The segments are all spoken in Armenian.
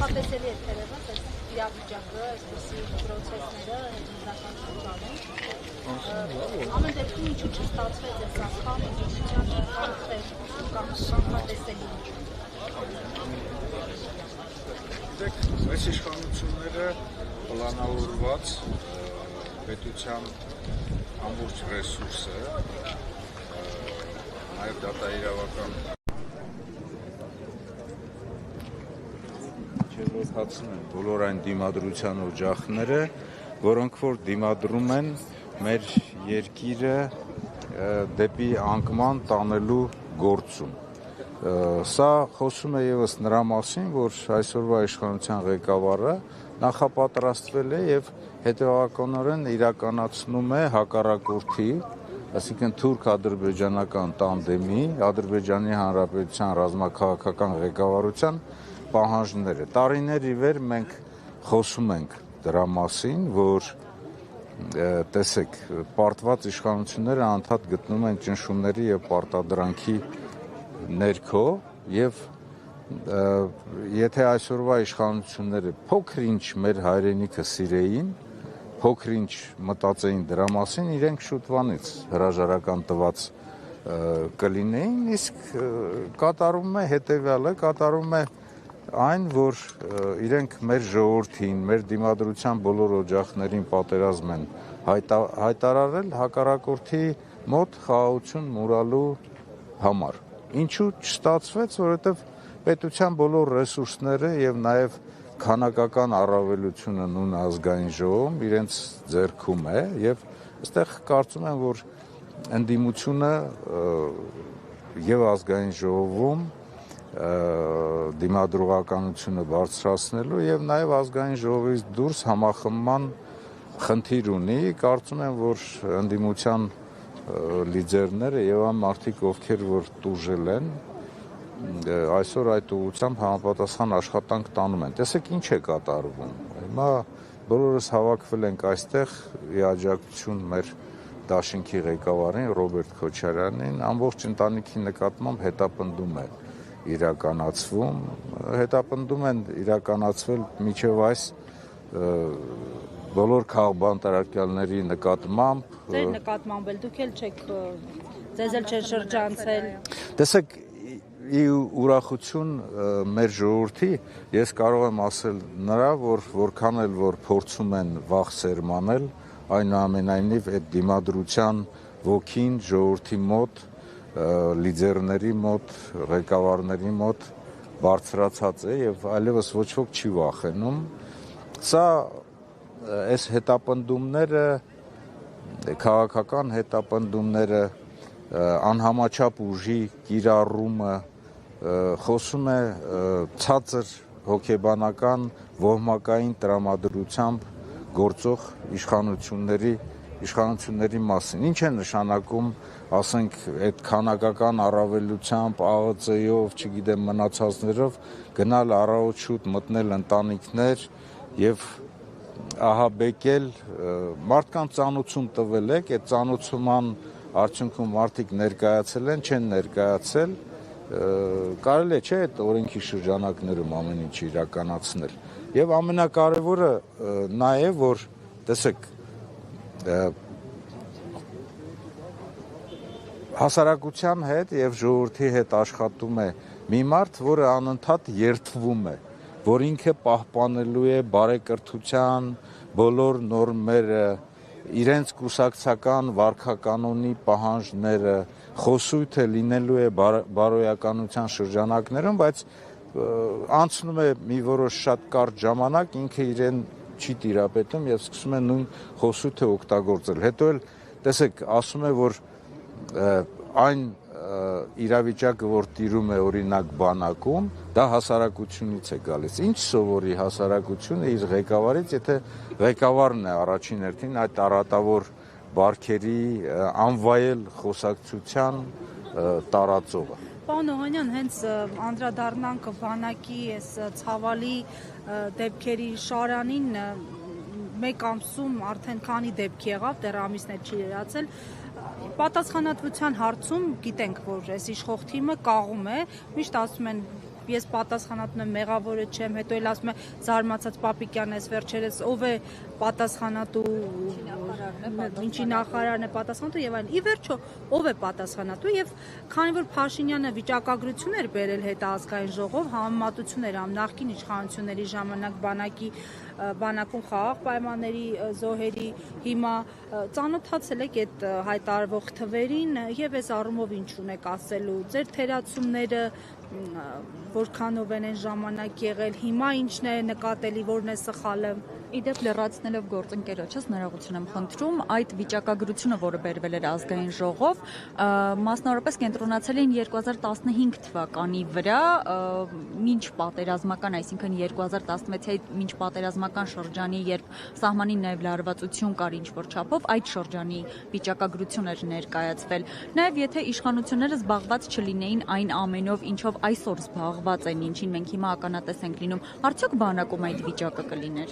Նախատեսելի է թերևս այս իրավիճակը, այսպիսի պրոցեսները հետընտրական շրջանում։ Ամեն դեպքում ինչու չստացվեց այս անգամ իշխանության կամ նախատեսելի։ Այս իշխանությունները պլանավորված պետության ամբողջ ռեսուրսը, նաև դատաիրավական հացնում են բոլոր այն դիմադրության օջախները, որոնք որ դիմադրում են մեր երկիրը դեպի անկման տանելու գործում։ Սա խոսում է ևս նրա մասին, որ այսօրվա իշխանության ղեկավարը նախապատրաստվել է եւ հետեւականորեն իրականացնում է հակառակորդի, այսինքն թուրք-ադրբեջանական տանդեմի, Ադրբեջանի Հանրապետության ռազմաքաղաքական ղեկավարության պահանջները։ Տարիներ ի վեր մենք խոսում ենք դրա մասին, որ տեսեք, պարտված իշխանությունները անդադ գտնում են ճնշումների եւ պարտադրանքի ներքո եւ եթե այսօրվա իշխանությունները փոքր-ինչ մեր հայրենիքը սիրեին, փոքր-ինչ մտածեին դրա մասին, իրենք շուտվանից հրաժարական տված կլինեին, իսկ կատարում է հետեւյալը, կատարում է այն, որ իրենք մեր ժողովրդին, մեր դիմադրության բոլոր օջախներին պատերազմ են հայտարարել հակառակորդի մոտ խաղաղություն մուրալու համար։ Ինչու չստացվեց, որովհետև պետության բոլոր ռեսուրսները եւ նաեւ քանակական առավելությունը նույն ազգային ժողովում իրենց ձեռքում է եւ այստեղ կարծում եմ, որ ընդդիմությունը եւ ազգային ժողովում դիմադրողականությունը բարձրացնելու եւ նաեւ ազգային ժողովից դուրս համախմբման խնդիր ունի, կարծում եմ, որ ընդդիմության լիդերները եւ այն մարդիկ, ովքեր որ տուժել են, այսօր այդ ուղղությամբ համապատասխան աշխատանք տանում են։ Տեսեք ինչ է կատարվում։ Հիմա բոլորս հավաքվել ենք այստեղ ի աջակցություն մեր դաշինքի ղեկավարին Ռոբերտ Քոչարյանին, ամբողջ ընտանիքի նկատմամբ հետապնդում է իրականացվում, հետապնդում են իրականացվել միջև այս բոլոր քաղբանտարկյալների նկատմամբ։ Ձեր նկատմամբ էլ դուք էլ չեք, ձեզ էլ չեն շրջանցել։ Տեսեք, ի ուրախություն մեր ժողովրդի, ես կարող եմ ասել նրա, որ որքան էլ որ փորձում են վախ սերմանել, այնուամենայնիվ այդ դիմադրության ոգին ժողովրդի մոտ, լիդերների մոտ, ղեկավարների մոտ բարձրացած է եւ այլևս ոչ ոք չի վախենում։ Սա այս հետապնդումները, քաղաքական հետապնդումները, անհամաչափ ուժի կիրառումը խոսում է ցածր հոգեբանական ոհմակային տրամադրությամբ գործող իշխանությունների մասին։ Ինչ է նշանակում, ասենք, այդ քանակական առավելությամբ, ԱՕԾ-ով, չգիտեմ, մնացածներով գնալ առավոտ շուտ մտնել ընտանիքներ եւ ահաբեկել, մարդկանց ծանուցում տվել եք, այդ ծանուցման արդյունքում մարդիկ ներկայացել են, չեն ներկայացել, կարելի է, չէ, այդ օրենքի շրջանակներում ամեն ինչ իրականացնել։ Եվ ամենակարևորը նա է, որ տեսեք, հասարակության հետ եւ ժողովրդի հետ աշխատում է մի մարդ, որը անընդհատ երդվում է, որ ինքը պահպանելու է բարեկրթության բոլոր նորմերը, իրենց կուսակցական վարքականոնի պահանջները, խոսույթը լինելու է բարոյականության շրջանակներում, բայց անցնում է մի որոշ շատ կարճ ժամանակ, ինքը իրեն չի տիրապետում եւ սկսում է նույն խոսույթը օգտագործել։ Հետո էլ տեսեք, ասում է, որ այն իրավիճակը, որ տիրում է օրինակ բանակում, դա հասարակությունից է գալիս։ Ինչ սովորի հասարակությունը իր ղեկավարից, եթե ղեկավարն է առաջին հերթին այդ առատավոր բարքերի անվայել խոսակցության տարածողը։ Պարոն Օհանյան, հենց անդրադառնանք բանակի այս ցավալի դեպքերի շարանին, մեկ ամսում արդեն քանի դեպք եղավ, դեռ ամիսներ չի իրացել, պատասխանատվության հարցում գիտենք, որ այս իշխող թիմը կաղում է, միշտ ասում են ես պատասխանատուն եմ, մեղավորը չեմ, հետո էլ ասում է զարմացած Պապիկյանն էս վերջերս ով է պատասխանատու, ինչի նախարարն է պատասխանատու եւ այլն։ Ի վերջո ով է պատասխանատու եւ քանի որ Փաշինյանը վիճակագրություն էր բերել հետազգային ժողով, համեմատություն էր անում նախկին իշխանությունների ժամանակ բանակում խաղաղ պայմանների զոհերի, հիմա ծանոթացել եք այդ հայտարարվող թվերին եւ այս առումով ինչ ունեք ասելու, ձեր թերացումները որքանով են այն ժամանակ եղել, հիմա ինչն է նկատելի, որն է սխալը։ Իդեպ լրացնելով գործընկերոջս ներողություն եմ խնդրում, այդ վիճակագրությունը, որը բերվել էր ազգային ժողով, մասնավորապես կենտրոնացել էին 2015 թվականի վրա, մինչ պատերազմական, այսինքն 2016-ից մինչ պատերազմական շրջանի, երբ սահմանին նաև լարվածություն կար ինչ-որ չափով, այդ շրջանի վիճակագրություն էր ներկայացվել։ Նաև եթե իշխանությունները զբաղված չլինեին այն ամենով, ինչով այսօր զբաղված են, ինչին մենք հիմա ականատես ենք լինում, արդյոք բանակում այդ վիճակը կլիներ։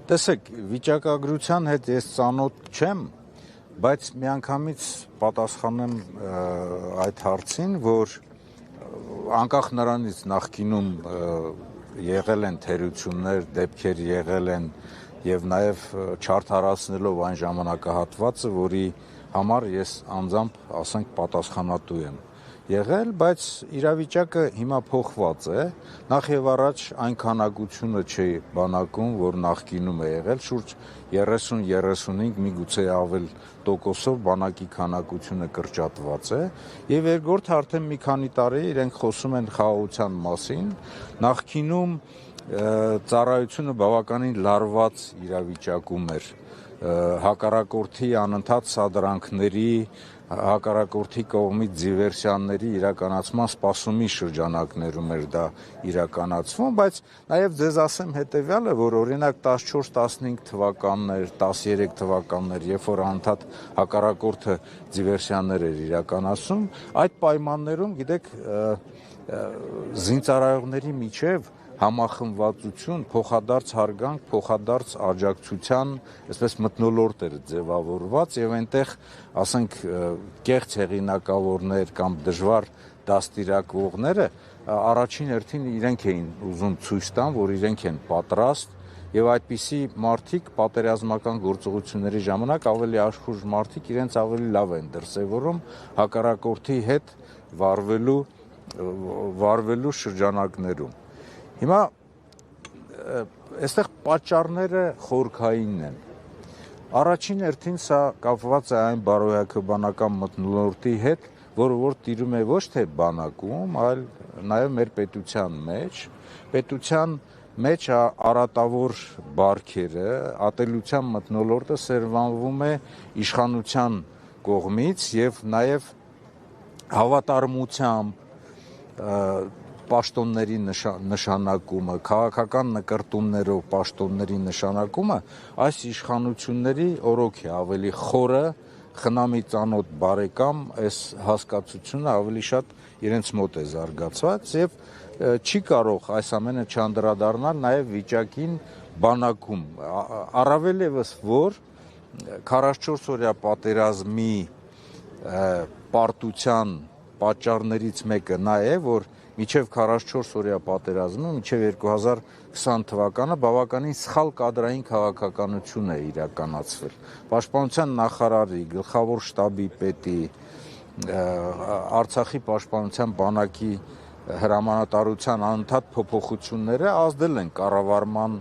Տեսեք, վիճակագրության հետ ես ծանոթ չեմ, բայց միանգամից պատասխանեմ այդ հարցին, որ անկախ նրանից նախկինում եղել են թերություններ, դեպքեր եղել են եւ նաեւ չարդարացնելով այն ժամանակահատվածը, որի համար ես անձամբ, ասենք, պատասխանատու եմ եղել, բայց իրավիճակը հիմա փոխված է, նախ եւ առաջ այն քանակությունը չի բանակում, որ նախկինում է եղել, շուրջ 30-35, միգուցե ավել տոկոսով բանակի քանակությունը կրճատված է, եւ երկրորդը արդեն մի քանի տարի իրենք խոսում են խաղաղության մասին, նախկինում ծառայությունը բավականին լարված իրավիճակում էր, հակառակորդի անընդհատ սադրանքների, հակառակորդի կողմից դիվերսիաների իրականացման սպասումի շրջանակներում էր դա իրականացվում, բայց նաև ձեզ ասեմ հետևյալը, որ օրինակ 14-15 թվականներ, 13 թվականներ, երբ որ անընդհատ հակառակորդը դիվերսիաներ էր իրականացում, այդ պայմաններում, գիտեք, զինծառայողների միջև համախմբվածություն, փոխադարձ հարգանք, փոխադարձ աջակցության, այսպես մթնոլորտ էր ձևավորված եւ այնտեղ, ասենք, կեղծ հեղինակավորներ կամ դժվար դաստիարակողները առաջին հերթին իրենք էին ուզում ցույց տան, որ իրենք են պատրաստ եւ այդպիսի մարդիկ պատերազմական գործողությունների ժամանակ ավելի աշխուժ մարդիկ իրենց ավելի լավ են դրսեւորում հակառակորդի հետ վարվելու շրջանակներում։ Հիմա այստեղ պատճառները խորքային են։ Առաջին հերթին սա կապված է այն բարոյաքաբանական մթնոլորտի հետ, որ տիրում է ոչ թե բանակում, այլ նաև մեր պետության մեջ արատավոր բարքերը, ատելության մթնոլորտը սերմանվում է իշխանության կողմից եւ նաև հավատարմությամբ պաշտոնների նշանակումը, քաղաքական նկրտումներով պաշտոնների նշանակումը այս իշխանությունների օրոք է ավելի խորը, խնամի ծանոթ բարեկամ, այս հասկացությունը ավելի շատ իրենց մոտ է զարգացված եւ չի կարող այս ամենը չանդրադառնալ նաեւ վիճակին բանակում, առավել եւս որ 44-օրյա պատերազմի պարտության պատճառներից մեկը նա է, որ մինչև 44-օրյա պատերազմը, մինչև 2020 թվականը բավականին սխալ կադրային քաղաքականություն է իրականացվել։ Պաշտպանության նախարարի, գլխավոր շտաբի պետի, Արցախի պաշտպանության բանակի հրամանատարության անընդհատ փոփոխությունները ազդել են կառավարման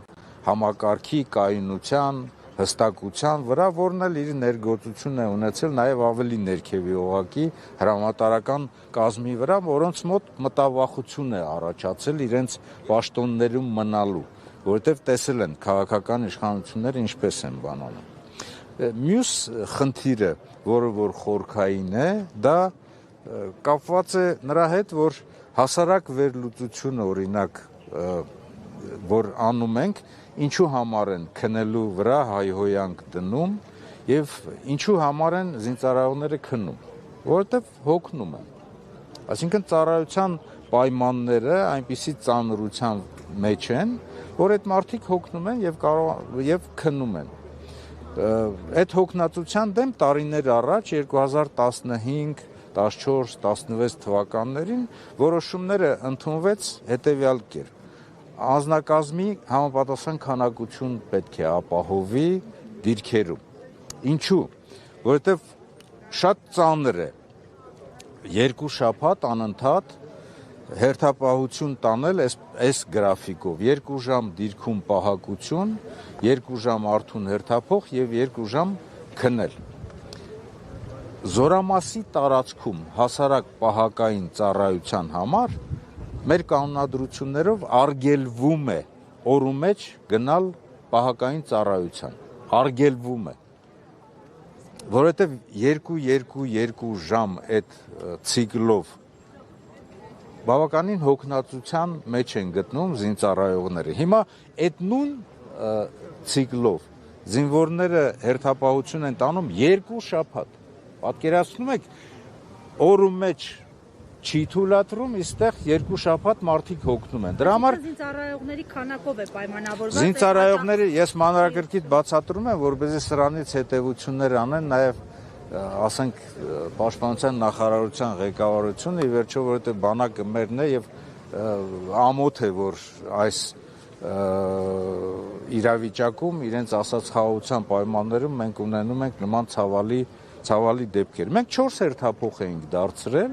համակարգի կայունության, հստակության վրա, որն էլ իր ներգործություն է ունեցել նաև ավելի ներքևի օղակի հրամանատարական կազմի վրա, որոնց մոտ մտավախություն է առաջացել իրենց պաշտոններում մնալու, որովհետև տեսել են քաղաքական իշխանությունները ինչպես են բանանում։ Մյուս խնդիրը, որը որ խորքային է, դա կապված է նրա հետ, որ հասարակ վերլուծությունը, օրինակ, որ անում ենք, ինչու համար են քնելու վրա հայհոյանք դնում եւ ինչու համար են զինծառայողները քնում, որովհետեւ հոգնում են։ Այսինքն ծառայության պայմանները այնպիսի ծանրության մեջ են, որ այդ մարդիկ հոգնում են եւ քնում են։ Այդ հոգնածության դեմ տարիներ առաջ 2015 14-16 թվականներին որոշումները ընդունվեց հետևյալ կերպ. անձնակազմի համապատասխան քանակություն պետք է ապահովի դիրքերում։ Ինչու՞, որովհետև շատ ծանր է 2 շաբաթ անընդհատ հերթապահություն տանել այս գրաֆիկով 2 ժամ դիրքում պահակություն, 2 ժամ արթուն հերթափոխ եւ 2 ժամ քնել։ Զորամասի տարածքում հասարակ պահակային ծառայության համար մեր կանոնադրություններով արգելվում է օրու մեջ գնալ պահակային ծառայության, արգելվում է, որովհետև 2 ժամ այդ ցիկլով բավականին հոգնածության մեջ են գտնում զինծառայողները։ Հիմա այդ նույն ցիկլով զինվորները հերթապահություն են տանում 2 շաբաթ։ Պատկերացնում եք, օրու մեջ չի թույլատրում, իստեղ 2 շաբաթ մարդիկ հոգնում են։ Դրա համար զինծառայողների քանակով է պայմանավորված։ Զինծառայողների ես մանրակրկիտ բացատրում եմ, որպեսզի սրանից հետևություններ անեն նաև ասենք պաշտպանության նախարարության ղեկավարությունը, ի վերջո, որովհետև բանակը մերն է եւ ամոթ է, որ այս իրավիճակում իրենց ասած խաղաղության պայմաններում մենք ունենում ենք նման ցավալի դեպքեր։ Մենք 4 հերթափոխ էինք դարձրել,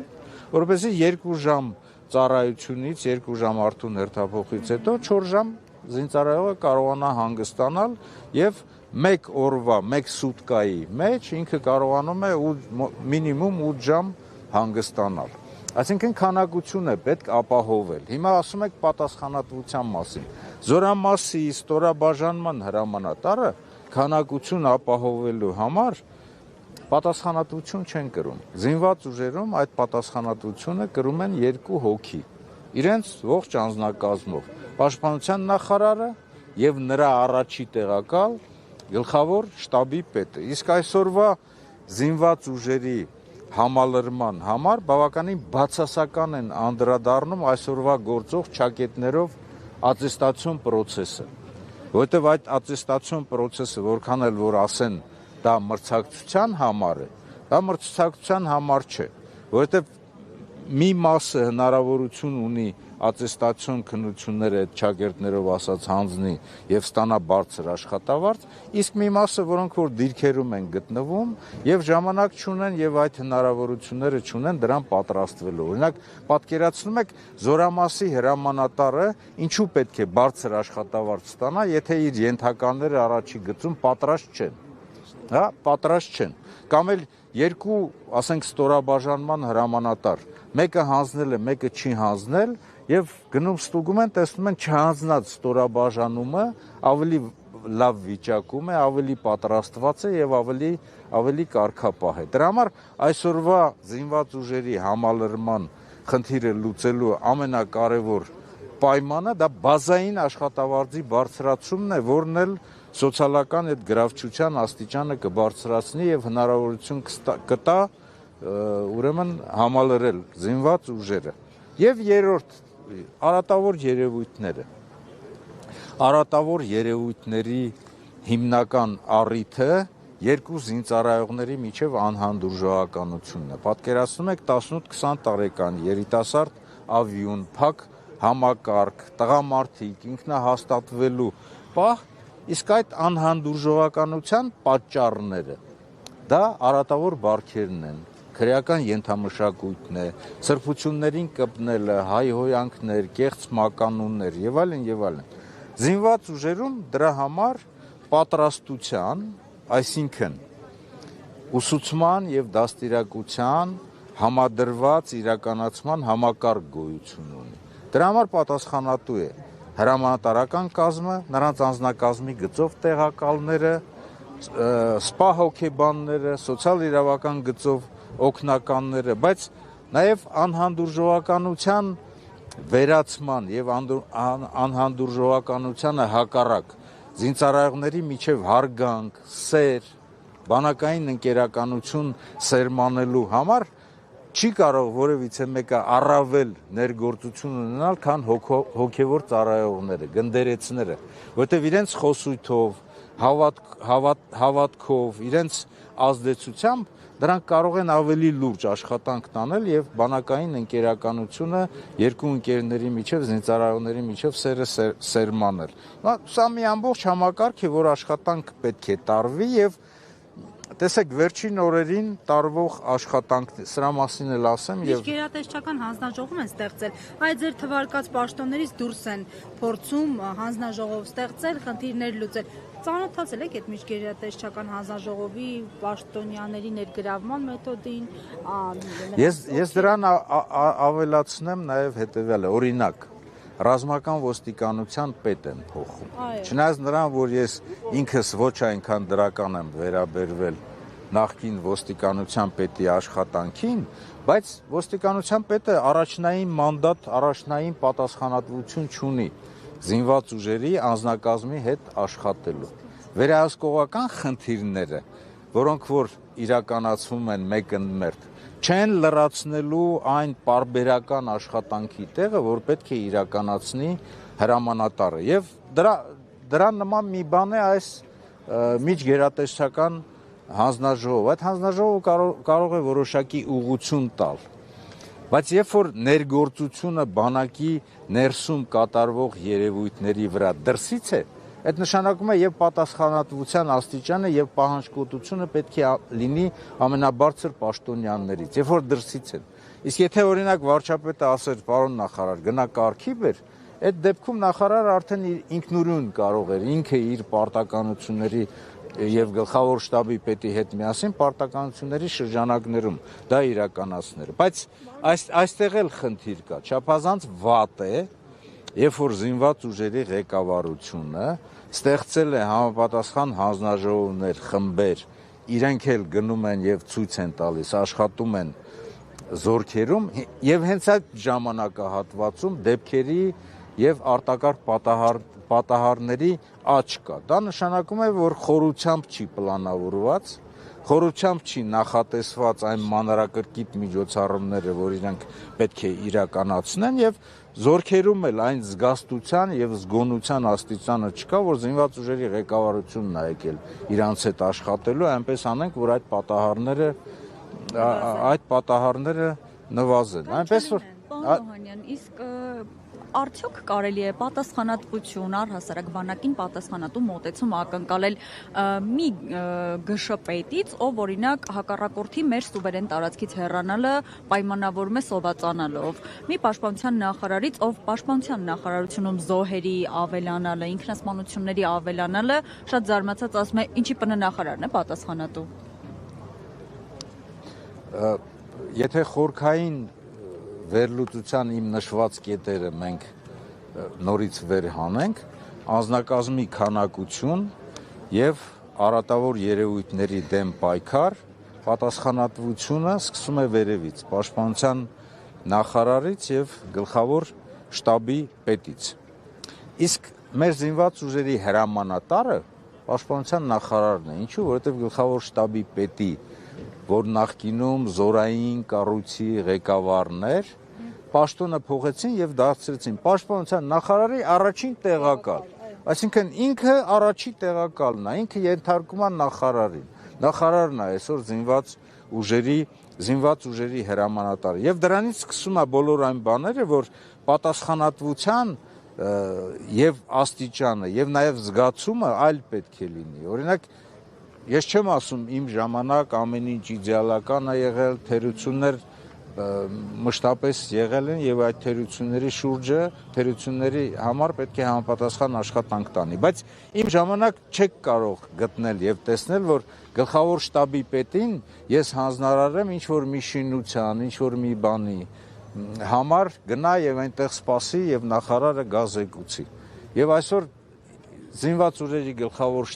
որովհետեւ 2 ժամ ծառայությունից, 2 ժամ արթուն հերթափոխից հետո 4 ժամ զինծառայողը կարողանա հանգստանալ եւ 1 օրվա, 1 սուտկայի մեջ ինքը կարողանում է մինիմում 8 ժամ հանգստանալ։ Այսինքն քանակություն է պետք ապահովել։ Հիմա ասում եք պատասխանատվության մասին։ Զորամասի ստորաբաժանման հրամանատարը քանակություն ապահովելու համար պատասխանատվություն չեն կրում։ Զինված ուժերում այդ պատասխանատվությունը կրում են 2 հոգի։ Իրենց ողջ անձնակազմով։ Պաշտպանության նախարարը եւ նրա առաջի տեղակալ գլխավոր շտաբի պետը։ Իսկ այսօրվա զինված ուժերի համալրման համար բավականին բացասական են անդրադառնում այսօրվա գործող ճակետներով ատեստացիոն process-ը, որովհետև այդ ատեստացիոն process-ը որքան էլ որ ասեն դա մրցակցության համար է, դա մրցակցության համար չէ, որովհետև մի մասը հնարավորություն ունի ատեստացիոն քննությունները այդ ճակերտներով ասած հանձնի եւ ստանա բարձր աշխատավարձ, իսկ մի մասը, որոնք որ դիրքերում են գտնվում եւ ժամանակ չունեն եւ այդ հնարավորությունները չունեն դրան պատրաստվելու։ Օրինակ, պատկերացնում եք զորամասի հրամանատարը ինչու պետք է բարձր աշխատավարձ ստանա, եթե իր ենթականները առաջի գծում պատրաստ չեն։ Հա, պատրաստ չեն։ Կամ էլ 2, ասենք, ստորաբաժանման հրամանատար, մեկը հանձնել է, մեկը չի հանձնել եւ գնում ստուգում են, տեսնում են չհանձնած ստորաբաժանումը ավելի լավ վիճակում է, ավելի պատրաստված է եւ ավելի կարգապահ է։ Դրա համար այսօրվա զինված ուժերի համալրման խնդիրը լուծելու ամենակարևոր պայմանը դա բազային աշխատավարձի բարձրացումն է, որն էլ սոցիալական այդ գրավչության աստիճանը կբարձրացնի եւ հնարավորություն կտա ուրեմն համալրել զինված ուժերը։ Եվ երրորդ արատավոր երևույթները։ Արատավոր երևույթների հիմնական առիթը 2 զինծառայողների միջև անհանդուրժողականությունն է։ Պատկերացնում եք 18-20 տարեկան երիտասարդ ավիուն, փակ համակարգ, տղամարդիկ, ինքնահաստատվելու պահ, իսկ այդ անհանդուրժողականության պատճառները դա արատավոր բարքերն են, քրեական ենթամշակույթն է, սրբություններին կպնելը, հայհոյանքներ, կեղծ մականուններ եւ այլն եւ այլն։ Զինված ուժերում դրա համար պատրաստության, այսինքն ուսուցման եւ դաստիարակության համադրված իրականացման համակարգ գոյություն ունի։ Դրա համար պատասխանատու է հրամանատարական կազմը, նրանց անձնակազմի գծով տեղակալները, սպա հոգեբանները, սոցիալ-իրավական գծով օգնականները, բայց նաև անհանդուրժողականության վերացման եւ անհանդուրժողականությանը հակառակ զինծառայողների միջև հարգանք, սեր, բանակային ընկերականություն սերմանելու համար չի կարող որևիցե մեկը առավել ներգործություն ունենալ, քան հոգևոր ծառայողները, գնդերեցները, որտեղ իրենց խոսույթով, հավատքով, իրենց ազդեցությամբ դրանք կարող են ավելի լուրջ աշխատանք տանել եւ բանակային ընկերականությունը երկու ընկերների միջև, զինծառայողների միջև սերը սերմանել։ Սա մի ամբողջ համակարգ է, որ աշխատանք պետք է տարվի եւ տեսեք վերջին օրերին տարվող աշխատանքն սրա մասին էլ ասեմ եւ գերատեսչական հանձնաժողով են ստեղծել։ Այդ ձեր թվարկած պաշտոններից դուրս են փորձում հանձնաժողով ստեղծել, խնդիրներ լուծել։ Ծանոթացել եք այդ միջգերատեսչական հանձնաժողովի պաշտոնյաների ներգրավման մեթոդին։ Ես դրան ավելացնեմ նաեւ հետեւյալը, օրինակ ռազմական ոստիկանության պետ եմ փոխում։ Չնայած նրան, որ ես ինքս ոչ այնքան դրական եմ վերաբերվել նախկին ոստիկանության պետի աշխատանքին, բայց ոստիկանության պետը առաջնային մանդատ, առաջնային պատասխանատվություն չունի զինված ուժերի անձնակազմի հետ աշխատելու։ Վերահսկողական խնդիրները, որոնք որ իրականացվում են մեկընդմերթ, չեն լրացնելու այն պարբերական աշխատանքի տեղը, որ պետք է իրականացնի հրամանատարը։ Եվ դրան նման մի բան է այս միջգերատեսչական հանձնաժողով։ Այդ հանձնաժողովը կարող է որոշակի ուղղություն տալ։ Բայց երբ որ ներգործությունը բանակի ներսում կատարվող երևույթների վրա դրսից է, այդ նշանակում է եւ պատասխանատվության աստիճանը եւ պահանջկոտությունը պետք է լինի ամենաբարձր պաշտոնյաններից, երբ որ դրսից են։ Իսկ եթե օրինակ վարչապետը ասեր, պարոն նախարար, գնա կարգի բեր, այդ դեպքում նախարարը արդեն ինքնուրույն կարող էր ինքը իր պարտականությունների եւ գլխավոր շտաբի պետի հետ միասին պարտականությունների շրջանակներում դա իրականացնել։ Բայց այստեղ էլ խնդիր կա, չափազանց վատ է, երբ որ զինված ուժերի ղեկավարությունը ստեղծել է համապատասխան հանձնաժողովներ, խմբեր, իրենք էլ գնում են եւ ցույց են տալիս, աշխատում են զորքերում եւ հենց այդ ժամանակահատվածում դեպքերի եւ արտակարգ պատահարների աճ կա։ Դա նշանակում է, որ խորությամբ չի պլանավորված, խորությամբ չի նախատեսված այն մանրակրկիտ միջոցառումները, որ իրենք պետք է իրականացնեն եւ զորքերում էլ այն զգաստության եւ զգոնության աստիճանը չկա, որ զինված ուժերի ղեկավարությունն է եկել իրանց հետ աշխատելու, այնպես անենք, որ այդ պատահարները նվազեն։ Այնպես որ Պարոն Օհանյան, իսկ արդյոք կարելի է պատասխանատվություն առհասարակ բանակին պատասխանատու մոտեցում ակնկալել մի ԳՇՊ-ից, ով օրինակ հակառակորդի մեր սուվերեն տարածքից հեռանալը պայմանավորում է սովածանալով, մի պաշտպանության նախարարից, ով պաշտպանության նախարարությունում զոհերի ավելանալը, ինքնասպանությունների ավելանալը, շատ զարմացած ասում է, ինչի ՊՆ նախարարն է պատասխանատու։ Եթե խորքային վերլուծության իմ նշված կետերը մենք նորից վերհանենք, անձնակազմի քանակություն եւ առատավոր երևույթների դեմ պայքար, պատասխանատվությունը սկսում է վերևից, պաշտպանության նախարարից եւ գլխավոր շտաբի պետից։ Իսկ մեր զինված ուժերի հրամանատարը պաշտպանության նախարարն է, ինչու՞, որովհետեւ գլխավոր շտաբի պետի որ նախկինում զորային կառույցի ղեկավարն էր, պաշտոնը փոխեցին եւ դարձրեցին պաշտպանության նախարարի առաջին տեղակալ։ Այսինքն ինքը առաջի տեղակալն է, ինքը ենթարկում է նախարարին։ Նախարարն է այսօր զինված ուժերի հրամանատարը։ Եվ դրանից սկսում է բոլոր այն բաները, որ պատասխանատվության եւ աստիճանը եւ նաեւ զգացումը այլ պետք է լինի։ Օրինակ ես չեմ ասում իմ ժամանակ ամեն ինչ իդեալական է եղել, թերություններ մշտապես եղել են եւ այդ թերությունների շուրջը, թերությունների համար պետք է համապատասխան աշխատանք տանի, բայց իմ ժամանակ չեք կարող գտնել եւ տեսնել, որ գլխավոր շտաբի պետին ես հանձնարարեմ ինչ որ մի շինության, ինչ որ մի բանի համար գնա եւ այնտեղ սպասի եւ նախարարը գա զեկուցի։ Եվ այսօր զինված ուժերի գլխավոր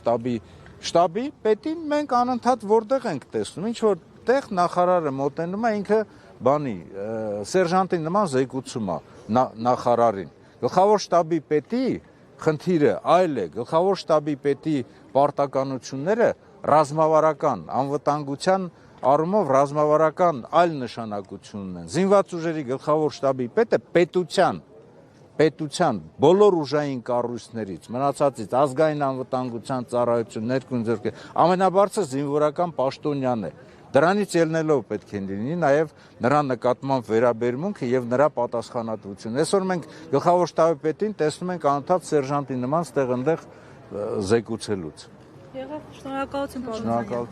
շտաբի պետին մենք անընդհատ որտեղ ենք տեսնում, ինչ որ տեղ նախարարը մոտենում է ինքը բանի սերժանտի նման զեկուցում է նախարարին։ Գլխավոր շտաբի պետի խնդիրը այլ է, գլխավոր շտաբի պետի պարտականությունները ռազմավարական, անվտանգության առումով ռազմավարական այլ նշանակություն ունեն։ Զինված ուժերի գլխավոր շտաբի պետը պետության պետության բոլոր ուժային կառույցներից, մնացածից ազգային անվտանգության ծառայություն, ներքին ձեռք ամենաբարձր զինվորական պաշտոնյան է։ Դրանից ելնելով պետք է լինի նաև նրա նկատմամբ վերաբերմունքը եւ նրա պատասխանատվությունը։ Այսօր մենք գլխավոր շտաբի պետին տեսնում ենք անընդհատ սերժանտի նման ստեղ-ընդեղ զեկուցելուց։ Եղավ, շնորհակալություն, պարոն։ Շնորհակալ